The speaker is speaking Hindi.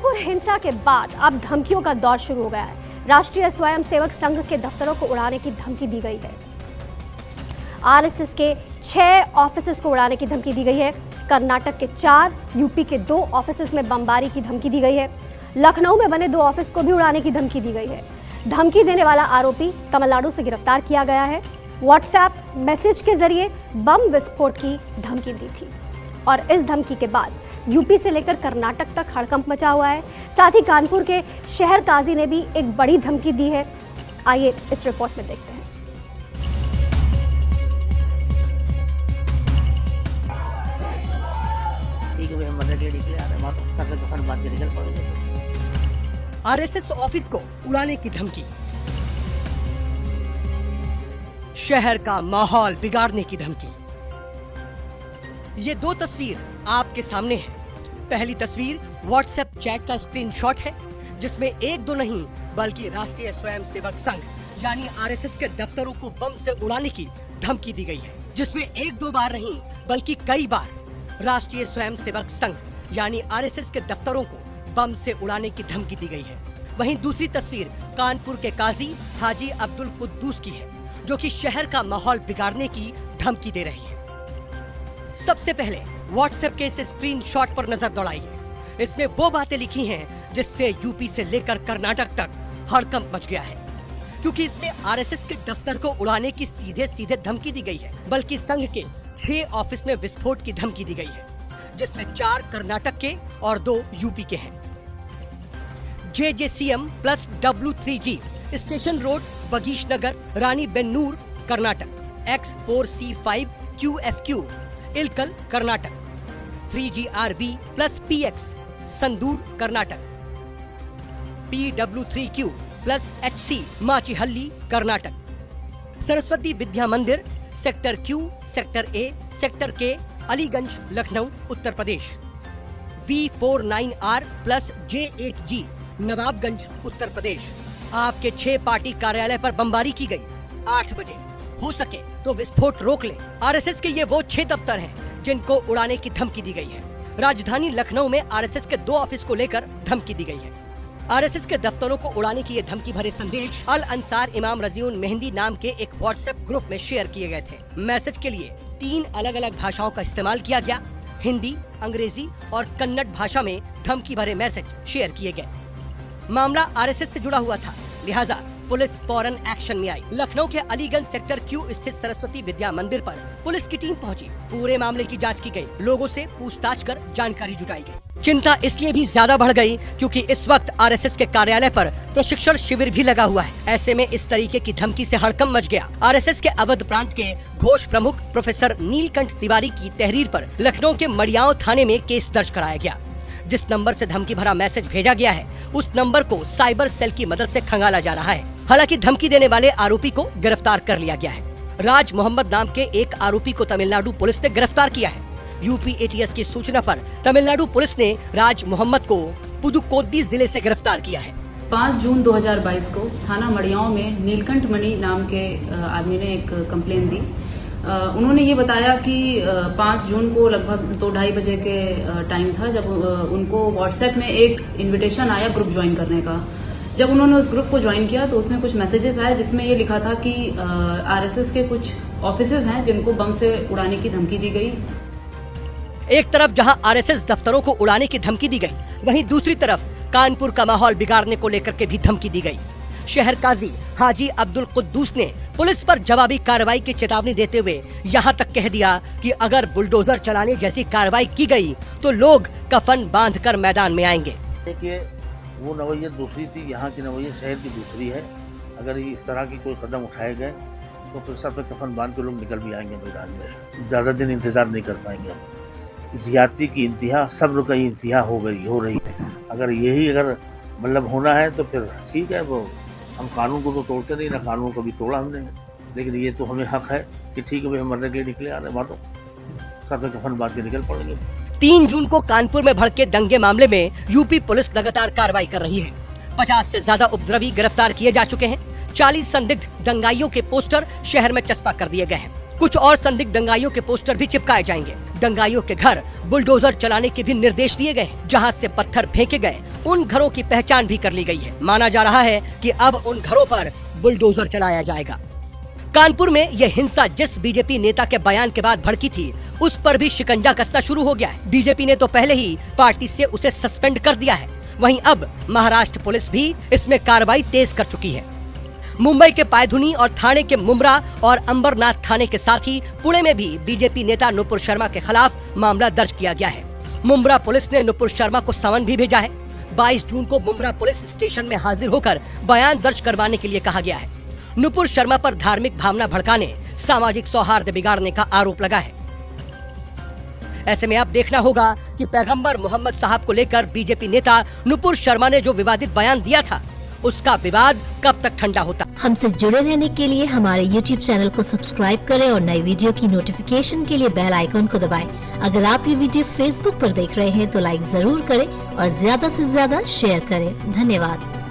कानपुर हिंसा के बाद अब धमकियों का दौर शुरू हो गया है। राष्ट्रीय स्वयंसेवक संघ के दफ्तरों को उड़ाने की धमकी दी गई है। आरएसएस के 6 ऑफिसेस को उड़ाने की धमकी दी गई है। कर्नाटक के 4, यूपी के 2 ऑफिसेस में बमबारी की धमकी दी गई है। लखनऊ में बने 2 ऑफिस को भी उड़ाने की धमकी दी गई है। धमकी देने वाला आरोपी तमिलनाडु से गिरफ्तार किया गया है। व्हाट्सएप मैसेज के जरिए बम विस्फोट की धमकी दी थी और इस धमकी के बाद यूपी से लेकर कर्नाटक तक हड़कंप मचा हुआ है। साथ ही कानपुर के शहर काजी ने भी एक बड़ी धमकी दी है। आइए इस रिपोर्ट में देखते हैं। आरएसएस ऑफिस को उड़ाने की धमकी, शहर का माहौल बिगाड़ने की धमकी। ये 2 तस्वीर आपके सामने है। पहली तस्वीर व्हाट्सएप चैट का स्क्रीनशॉट है, जिसमें 1-2 नहीं बल्कि राष्ट्रीय स्वयंसेवक संघ यानी आरएसएस के दफ्तरों को बम से उड़ाने की धमकी दी गई है, जिसमें 1-2 बार नहीं बल्कि कई बार राष्ट्रीय स्वयंसेवक संघ यानी आरएसएस के दफ्तरों को बम से उड़ाने की धमकी दी गई है। वहीं दूसरी तस्वीर कानपुर के काजी हाजी अब्दुल कुद्दूस की है, जो कि शहर का माहौल बिगाड़ने की धमकी दे रही है। सबसे पहले व्हाट्सएप के इस स्क्रीनशॉट पर नजर दौड़ाइए। इसमें वो बातें लिखी हैं जिससे यूपी से लेकर कर्नाटक तक हड़कंप मच गया है, क्योंकि इसमें आरएसएस के दफ्तर को उड़ाने की सीधे धमकी दी गई है, बल्कि संघ के 6 ऑफिस में विस्फोट की धमकी दी गई है, जिसमें 4 कर्नाटक के और 2 यूपी के हैं। JJCM plus W3G station road, Bagish Nagar, Rani Bennur, Karnataka. X4C5 QFQ Ilkal, Karnataka. 3GRB plus PX Sandur, Karnataka. PW3Q plus HC Machihalli, Karnataka. Saraswati Vidya Mandir sector Q, sector A, sector K Aliganj, Lucknow, Uttar Pradesh. V49R plus J8G Nawabganj, Uttar Pradesh. आपके 6 पार्टी कार्यालय पर बमबारी की गई। 8 बजे हो सके तो विस्फोट रोक ले। आरएसएस के ये वो 6 दफ्तर हैं जिनको उड़ाने की धमकी दी गई है। राजधानी लखनऊ में आरएसएस के 2 ऑफिस को लेकर धमकी दी गई है। आरएसएस के दफ्तरों को उड़ाने की ये धमकी भरे संदेश अल अंसार इमाम रजीउन मेहंदी नाम के एक व्हाट्सएप ग्रुप में शेयर किए गए थे। मैसेज के लिए 3 अलग-अलग भाषाओं का इस्तेमाल किया गया। हिंदी, अंग्रेजी और कन्नड़ भाषा में धमकी भरे मैसेज शेयर किए गए। मामला आरएसएस से जुड़ा हुआ था, लिहाजा पुलिस फौरन एक्शन में आई। लखनऊ के अलीगंज सेक्टर Q स्थित सरस्वती विद्या मंदिर पर पुलिस की टीम पहुंची। पूरे मामले की जांच की गई। लोगों से पूछताछ कर जानकारी जुटाई गई। चिंता इसलिए भी ज्यादा बढ़ गई क्योंकि इस वक्त आरएसएस के कार्यालय पर प्रशिक्षण शिविर भी लगा हुआ है। ऐसे में इस तरीके की धमकी से हड़कंप मच गया। आरएसएस के अवध प्रांत के घोष प्रमुख प्रोफेसर नीलकंठ तिवारी की तहरीर पर लखनऊ के मड़ियाओं थाने में केस दर्ज कराया गया। जिस नंबर से धमकी भरा मैसेज भेजा गया है, उस नंबर को साइबर सेल की मदद से खंगाला जा रहा है। हालांकि धमकी देने वाले आरोपी को गिरफ्तार कर लिया गया है। राज मोहम्मद नाम के एक आरोपी को तमिलनाडु पुलिस ने गिरफ्तार किया है। यूपी ATS की सूचना पर तमिलनाडु पुलिस ने राज मोहम्मद को पुदुकोद्दी जिले से गिरफ्तार किया है। 5 जून 2022 को थाना मड़ियाओं में नीलकंठ मणि नाम के आदमी ने एक कंप्लेन दी। उन्होंने ये बताया कि 5 जून को लगभग 2-2:30 बजे के टाइम था जब उनको व्हाट्सएप में एक इनविटेशन आया ग्रुप ज्वाइन करने का। जब उन्होंने उस ग्रुप को ज्वाइन किया तो उसमें कुछ मैसेजेस आए जिसमें ये लिखा था कि आरएसएस के कुछ ऑफिसेज हैं जिनको बम से उड़ाने की धमकी दी गई। एक तरफ जहां आरएसएस दफ्तरों को उड़ाने की धमकी दी गई, वहीं दूसरी तरफ कानपुर का माहौल बिगाड़ने को लेकर के भी धमकी दी गई। शहर काजी हाजी अब्दुल कुद्दूस ने पुलिस पर जवाबी कार्रवाई की चेतावनी देते हुए यहाँ तक कह दिया कि अगर बुलडोजर चलाने जैसी कार्रवाई की गई तो लोग कफन बांधकर मैदान में आएंगे। देखिए, वो नवैयत दूसरी थी, यहाँ की नवैयत शहर की दूसरी है। अगर इस तरह की कोई कदम उठाए गए तो फिर सब कफन बांध के लोग निकल भी आएंगे मैदान में। ज़्यादा दिन इंतजार नहीं कर पाएंगे। ज़्यादती की इंतहा, सब्र की इंतहा हो रही है। अगर मतलब होना है तो फिर ठीक है, वो हम कानून को तो तोड़ते नहीं, ना कानून को भी तोड़ा हमने, लेकिन ये तो हमें हक है कि ठीक है भाई, हम मरने के लिए निकले, आने वालों सब कफन बांध के निकल पड़ेंगे। 3 जून को कानपुर में भड़के दंगे मामले में यूपी पुलिस लगातार कार्रवाई कर रही है। 50 से ज्यादा उपद्रवी गिरफ्तार किए जा चुके हैं। 40 संदिग्ध दंगाइयों के पोस्टर शहर में चस्पा कर दिए गए हैं। कुछ और संदिग्ध दंगाइयों के पोस्टर भी चिपकाए जाएंगे। दंगाइयों के घर बुलडोजर चलाने के भी निर्देश दिए गए हैं। जहां से पत्थर फेंके गए उन घरों की पहचान भी कर ली गई है। माना जा रहा है कि अब उन घरों पर बुलडोजर चलाया जाएगा। कानपुर में यह हिंसा जिस बीजेपी नेता के बयान के बाद भड़की थी, उस पर भी शिकंजा कसना शुरू हो गया है। बीजेपी ने तो पहले ही पार्टी से उसे सस्पेंड कर दिया है। वहीं अब महाराष्ट्र पुलिस भी इसमें कार्रवाई तेज कर चुकी है। मुंबई के पायधुनी और ठाणे के मुंब्रा और अंबरनाथ थाने के साथ ही पुणे में भी बीजेपी नेता नुपुर शर्मा के खिलाफ मामला दर्ज किया गया है। मुंब्रा पुलिस ने नुपुर शर्मा को समन भी भेजा है। 22 जून को मुंब्रा पुलिस स्टेशन में हाजिर होकर बयान दर्ज करवाने के लिए कहा गया है। नुपुर शर्मा पर धार्मिक भावना भड़काने, सामाजिक सौहार्द बिगाड़ने का आरोप लगा है। ऐसे में अब देखना होगा कि पैगंबर मोहम्मद साहब को लेकर बीजेपी नेता नुपुर शर्मा ने जो विवादित बयान दिया था, उसका विवाद कब तक ठंडा होता। हमसे जुड़े रहने के लिए हमारे YouTube चैनल को सब्सक्राइब करें और नई वीडियो की नोटिफिकेशन के लिए बेल आइकॉन को दबाएं। अगर आप ये वीडियो Facebook पर देख रहे हैं तो लाइक जरूर करें और ज्यादा से ज्यादा शेयर करें। धन्यवाद।